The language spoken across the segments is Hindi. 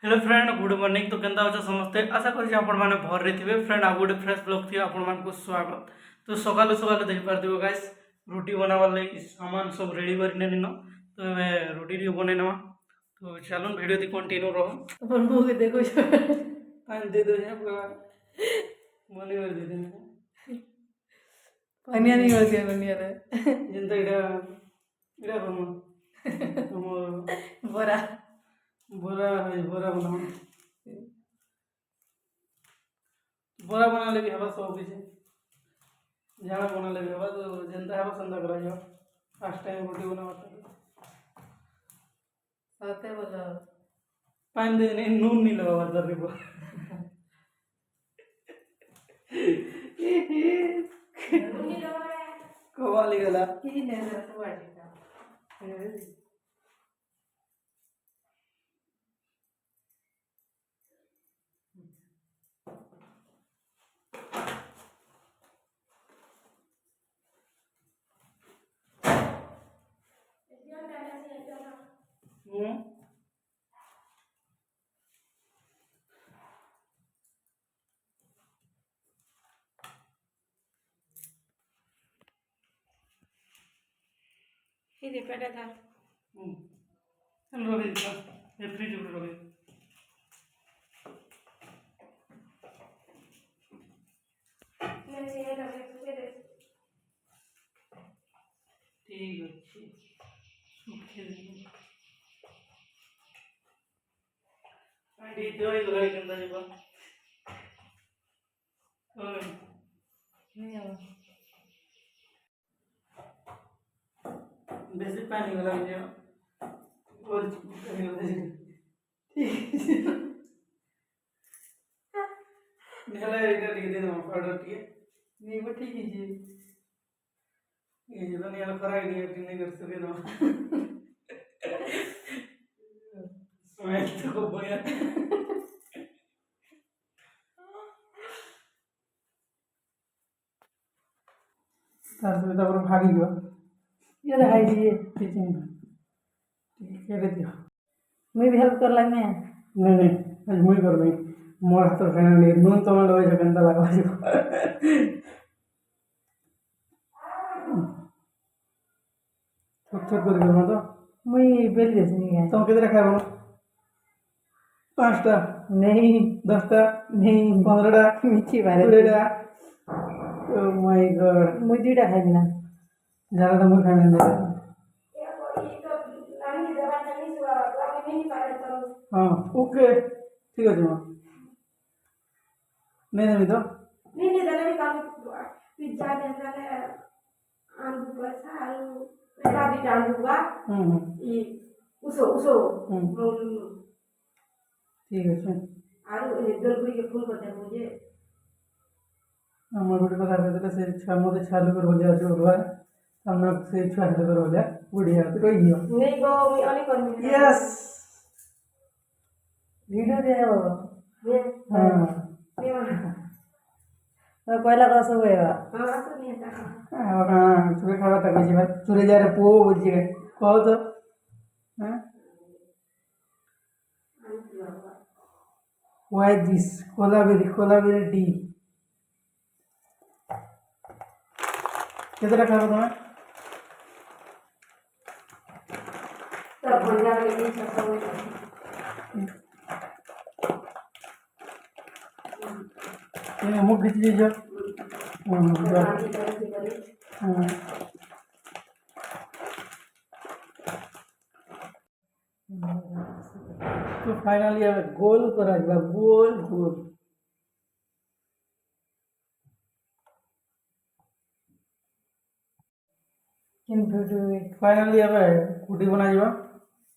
हेलो फ्रेंड गुड मॉर्निंग तो केंदा अच्छा समस्ते आशा करी आपण मैंने भर रही थे फ्रेंड आ गोटे फ्रेश ब्लॉग थी आपण मान को स्वागत। तो सकालू सकालू देख पार्थिव गाइस रोटी बनावार लगी सामान सब रेडी करने निन तो रोटी टी बने नवा तो चलो वीडियो दी कंटिन्यू रहो अपन मुंह के देखो पानी दे दो है पूरा मनी कर दे देना पानिया नहीं होती है बनिया रे जिंदा इडा इडा हम तुम बोरा बोरा है बोरा बनाओ बोरा बना ले भी हवा सब किसी झाड़ा बना ले भी हवा तो जनता हवा संदा करा जाओ फर्स्ट टाइम रोटी बना साथे बोला पानी दे नहीं नून नहीं लगा हुआ दर्रे को कवाली गला की नहीं रहा वाटी का ఇది పెట్టదా चल रवि ये फ्रिज में रवि ठीक अच्छी सूखे दिन आंटी जोई गलाई कंदा जीवा ओए नहीं आवा बेसी पानी गला दियो और निकला इधर लिख दे दो ऑर्डर किए नहीं वो ठीक ही जी ये जो नहीं आला फराई नहीं कर सके ना स्मेल तो बढ़िया तार से तो भागी गया ये दिखाई जी ठीक है ठीक है दियो मैं भी हेल्प कर ला मैं नहीं नहीं आज मुई कर भाई मोर हाथ खाना नहीं नून तो मैं लोग जगंदा लगा जो छोट छोट कर दो तो मैं बेल जैसे नहीं है तुम किधर खाए बोलो 5टा नहीं 10टा नहीं 15टा मीठी बारे 20टा ओ माय गॉड मुझे दीटा खाई ना ज्यादा तो मुई खाने नहीं हाँ ओके ठीक है माँ नहीं नहीं तो नहीं दादा भी काम पिज्जा देता है आलू बसा आलू पहला भी डाल दूंगा ये उसो उसो ठीक है सुन आलू दलपुरी के फूल को दे मुझे আমার গোটে কথা কইতে সে ছুয়া মধ্যে ছালু করে বলে আছে ওরা আমরা সেই ছুয়া ছালু করে বলে বুড়িয়া তো রই গিয়া नहीं गो मैं अनेक कर मैं यस वीडियो दे वो हाँ मैं तो पहला का सब है हाँ तो नहीं था हाँ चुरे खावा तक जी बात चुरे जा रे पो बुझी गए कहो तो हाँ why this कोलाबेरी टी कितना खावा तुम्हें तब भंडार में नहीं सकता ये मुख खींच लीजिए हाँ तो फाइनली अब गोल करा जा गोल गोल किन वीडियो फाइनली अब कुटी बना जा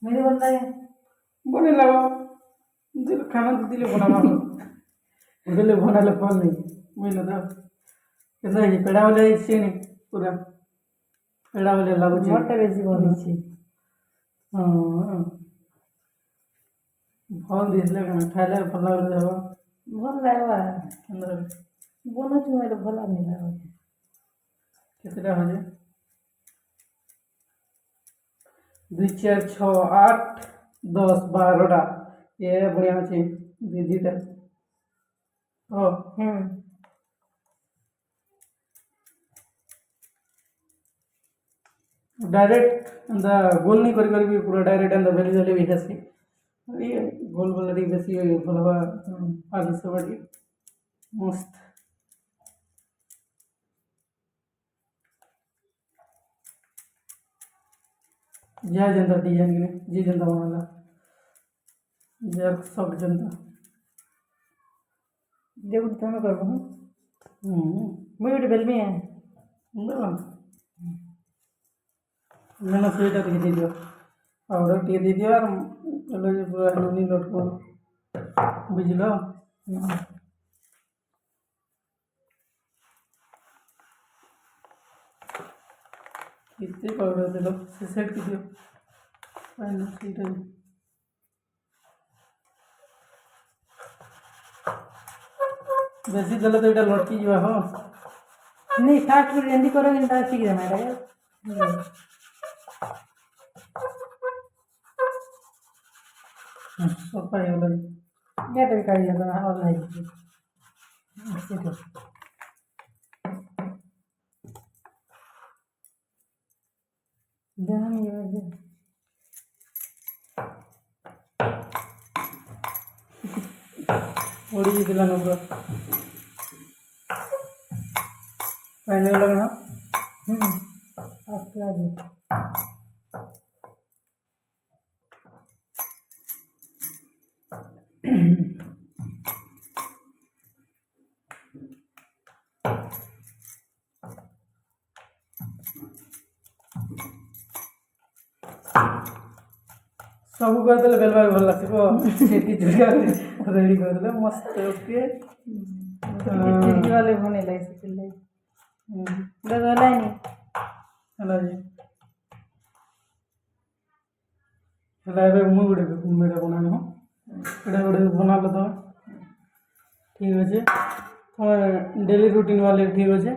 मेरे बनता है बने लगा दिल खाना तो दिले बना मारो दिले बना ले फल नहीं मिलो तो कैसा है पेड़ा वाले इससे नहीं पूरा पेड़ा वाले लागू जी मोटे बेसी बोली छी हाँ फल दिसले खाना खाइले फल लगे जाओ भल लागवा अंदर बोनो छु मेरे भला नहीं लागवा कितना हो जाए 2 4 6 8 10 12टा ये बढ़िया अच्छे दीदीटा ओ डायरेक्ट अंदा गोल नहीं करी करी पूरा डायरेक्ट अंदा बेली जले भी हसी ये गोल गोल री बेसी भलवा आगे से बड़ी मस्त जय जनता डिजाइन के जी जनता बनाला जय सब जनता देखो तुम्हें कर दूँ मुझे भी बेल में है मैंने स्वेटर के दे दिया पाउडर के दे दिया और चलो ये पूरा नूनी लोट को बुझलो कितने पाउडर दे लो सेट कर दियो फाइनल स्वेटर बेसी चलो तो इटा लटकी जो हो नहीं फास्ट फूड जल्दी करो इंटा ठीक है मेरा सब पाई वाला ये तो कर दिया था और नहीं ऐसे तो देना नहीं है ओडी दिला नंबर फाइनल लगना आपका भी सब कर देले बेलवा भल लागबो सेटी जुड़ा रेडी कर देले मस्त ओके चिट्ठी वाले होने लगे से चिल्ले लगला नहीं हला जी हला एबे मु गुडे मेरा बनानो हो एडा गुडे बना लो तो ठीक है तो डेली रूटीन वाले ठीक है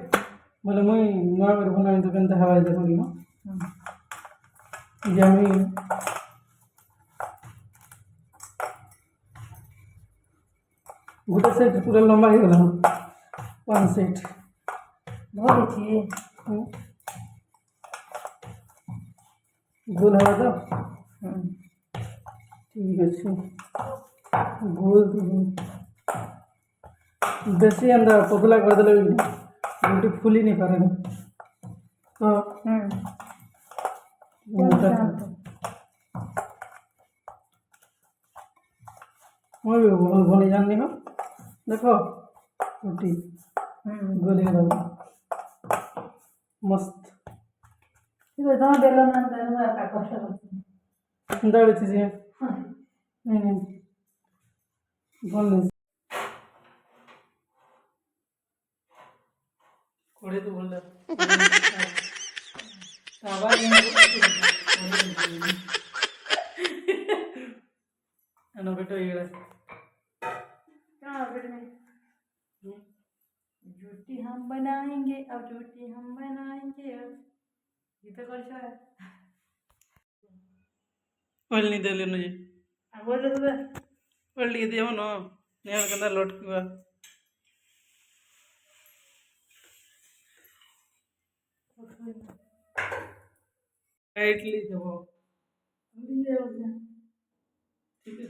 बोले मुई नुआ कर बनाई तो केनता हवाई देखो नी जे আমি गोटे सेट पूरा लंबा ही गला 1 सेट बहुत अच्छी गोल हवा तो ठीक है गोल बेसी अंदर पतला कर देले गोटे फूली नहीं पारे तो मैं भी बने जाननी हो देखो रोटी गोली रहो मस्त ಇದು ಬೆಲ್ಲ ನಂತರ ಕಷ್ಟ ಬರ್ತದೆ ಎಂತ ಹೇಳ್ತಿದ್ದೀಯ ಬನ್ನಿ ಕೊಡಿದು ಒಳ್ಳೆ ನಾನು ಬಿಟ್ಟು ಹೇಳ रोटी हम बनाएंगे अब रोटी हम बनाएंगे अब ये तो कर है ಒಳ್ಳೆ ನಿದ್ದೆಯಲ್ಲಿ ನುಜಿ बोल ಒಳ್ಳೆ ಇದೆಯವನು ನೇರ ಕಂದ ಲೊಟ್ಕುವ टाइटली दबो ठीक है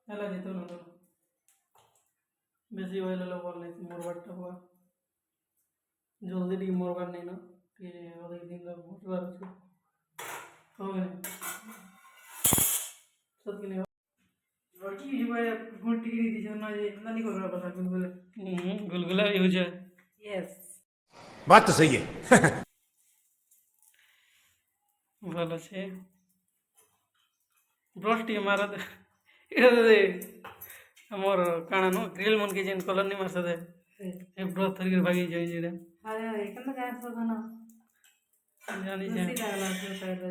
ಎಲ್ಲ ಜೀತು ನೋಡು বেশি হয়ে গেল বল নাই মোরবারটা হওয়া জলদি টিকে মোরবার নেই না कि অনেক দিন ঘুরবার আছে হবে না সত্যি নেই रोटी जीवाय गुण टिकरी दी जना ये नहीं करवा पता गुलगुला गुलगुला यूज है यस बात तो सही है ভালো আছে ব্রস্টি মারা দে এটা দে আমার কানানো গ্রিল মন কে যেন কলর নি মারছে দে এ ব্রত থরি ভাগি যাই যেটা अरे एकदम गैस हो ना জানি दूसरी যে डाला से पहले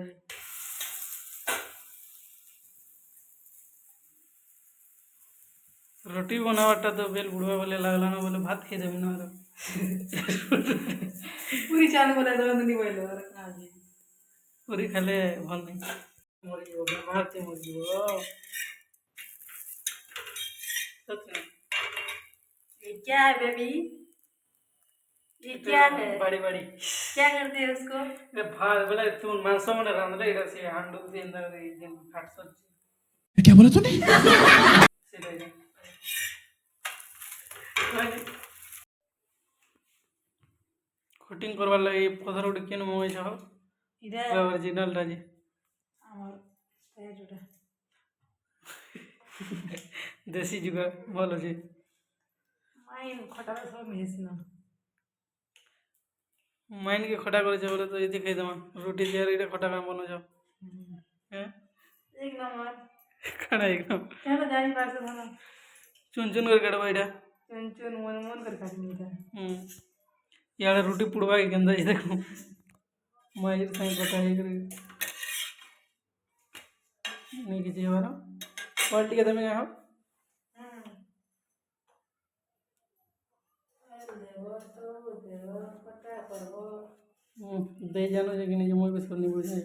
रोटी बनावाटा तो बेल बुढ़वा बोले लागला ना बोले भात खेदे ना पूरी चालू बोला तो नहीं बोलो हां जी ପୁରୀ ଖାଇଲେ ଭଲ ନାହିଁ ମରିଯିବ ବାହାରତେ ମରିଯିବ ସତ ये क्या है बेबी? ये क्या है? बाड़ी बाड़ी क्या करते हैं उसको? ये भात बोले तू मांस मन रांधले इटा से हांडू दिन दिन फाट सच्ची क्या बोला तूने? सीधा कटिंग करवार लगे पथर उठे केन मंगाई छ इधर ओरिजिनल राजे আমার এই জোটা देसी जुगाड़ भल अच्छे মাইন খটাটা সব মিশিস না माइंड के खटा करे बोले तो ये खाई देमा रोटी दिया এটা खटा काम बनो जाओ हैं एक नंबर खड़ा एकदम কেন জানি পারছ না चुन चुन कर कटवा এটা চুন চুন মন মন করে খাবি এটা यार रोटी पुड़वा के गंदा जी देखो माइर साई पता है कर नहीं किसी हमारा क्वालिटी के दमे यहाँ दे जानो जे कि नहीं मोई बस करनी बुझे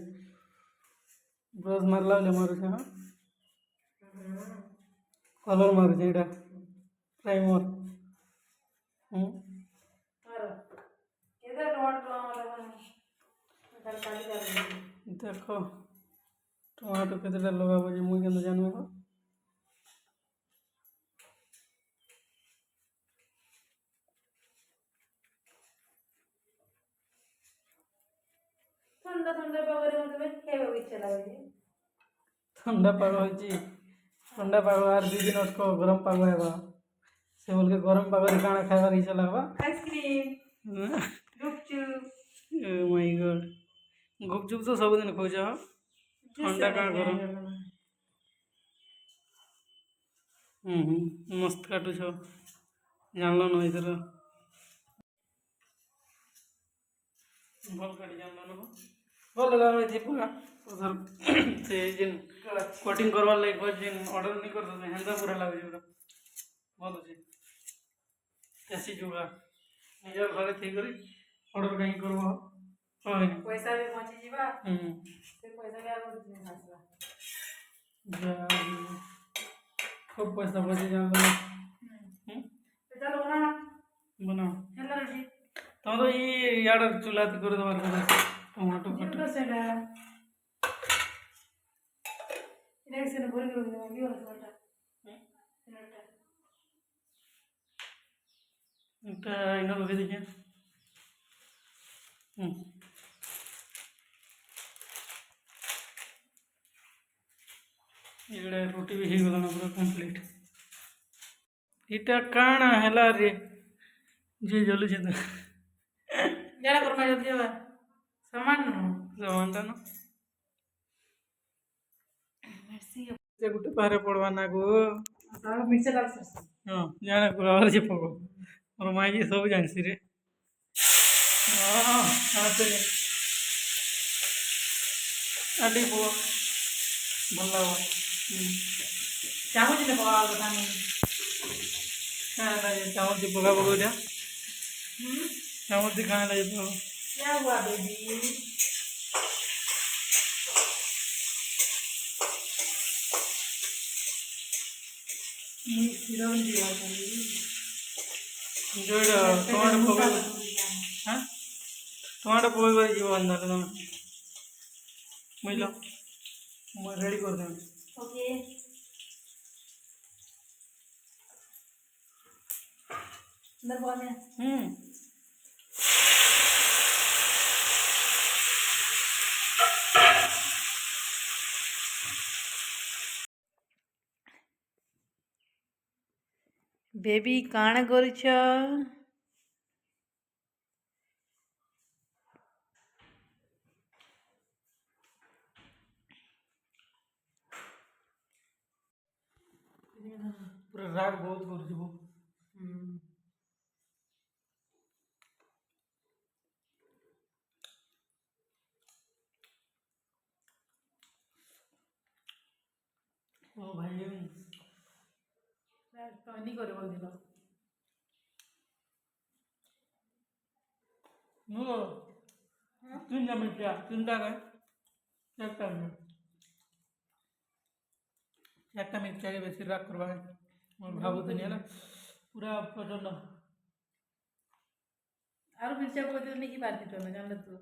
ब्रश मारला ले मारू छे हां कलर मारू छे एटा प्राइमर केदा टमाटर वाला काली कर देखो टमाटो केतेटा लगाबो जे मुई केन जानबो हो ठंडा ठंडा पागरे मते खाइबा इच्छा लागे ठंडा पाग होची ठंडा पाग आर 2 दिन उसको गरम पाग हेबा से बोल के गरम पाग रे काना खाइबा इच्छा लागबा ice cream gupchup oh my god gupchup तो सब दिन खोजा ठंडा का गरम मस्त काटू छो जानलो न इधर भल काटी जानलो न भल लगा थी पूरा उधर से जिन कटिंग करवा ले एक जिन ऑर्डर नहीं कर दो हेंदा पूरा लागे जोरा भल अछि ऐसी जुगा निजर घरे थी करी ऑर्डर कहीं करबो होय पैसा भी पहुंची जीवा से पैसा के आगो कितने खासला खूब पैसा बचे जानलो तो चलो बना बनाओ हेलो रोटी तो ये यार चूल्हा ती कर दवार कर टमाटो कट जितना से ना इधर से ना बोल के लगी वाला सोटा এটা ইনো লগে দেখে ଏଇଟା ରୁଟି ବି ହେଇଗଲାନ ପୁରା କମ୍ପ୍ଲିଟ୍ ଏଇଟା କାଣା ହେଲା ରେ ଯେ ଜଲୁଛେ ତ जरा करमा जल्दी बा सामान नो ଜମାନଟା ନା मर्सी ସେ ଗୋଟେ ବାହାରେ ପଡ଼ବା ନା ଗो साग मिर्च डाल सकते ହଁ ଜାଣା କୁରାବାର ଯେ ପକ ମୋର ମାଇକି ସବୁ ଜାଣିସି ରେ ହଁ ଆସେ ଆଟି ପୁଅ ଭଲ ଲାଗବ चाहू जी ने बगा बता नहीं କାଣା ଲାଗେ ଚାମଚ ପକା ପକଉଛା ଚାମଚ କାଣା ଲାଗେ ପକା क्या हुआ बेबी मुझे सिरम दिया था ଯୋଉଟା ଟମାଟୋ ପକେଇ ହାଁ ଟମାଟୋ ପକେଇ କରି ଯିବ ଅନ୍ଧାର ତମେ ବୁଝିଲ ମୁଁ ରେଡ଼ି କରିଦେବି ओके अंदर बोल में बेबी काण करूछ पूरा राग बहुत କରୁଥିବ ओ भाई पानी करे बोल दिलो नो चिंता मत क्या चिंता कर একটা মির্চাকে বেশি রাগ করবা ভাবুଥିଲି ହେଲା ପୁରା ପ୍ରଚଣ୍ଡ আর মির্চা পকাইতে নেই কি পারতি তো না জানলে তো